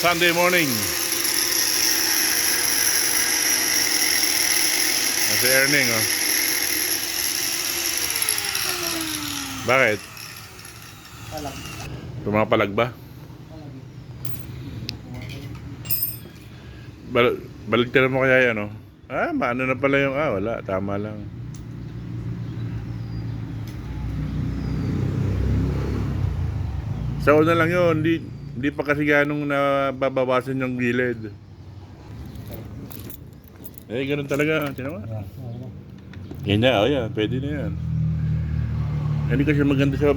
Sunday morning. Nasa earning, oh. Bakit? Palag. Pumapalag ba? Baligtaran mo kaya yan, oh. Maano na pala yung, wala, tama lang. Sa una lang yun, hindi pa kasi ganong nababawasan yung gilid. Ganun talaga, tinawa. Yan na, yan, pwede na yan. Hindi kasi maganda sa,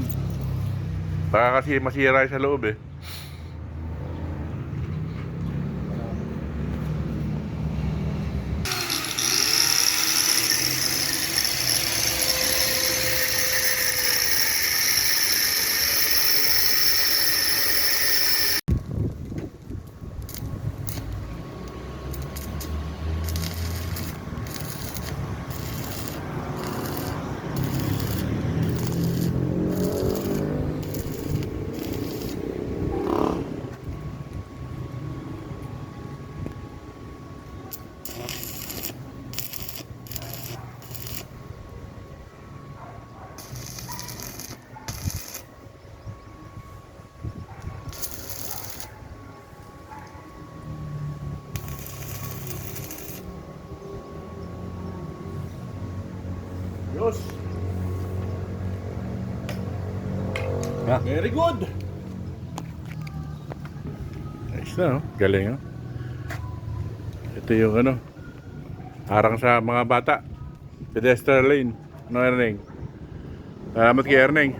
baka kasi masira sa loob eh. Diyos. Yeah. Very good. Nice na, oh. Galing, oh. Ito yung harang sa mga bata. Pedestrian lane. No, Erning? Salamat kay Erning.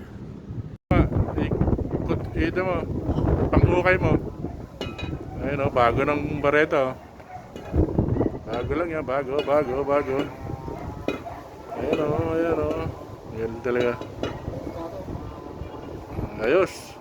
Ito mo. Pangukay mo. Ayun, oh. Bago ng Barreto. Bago lang yan. Bago. Ayan, oh. Ayan talaga. Ayos.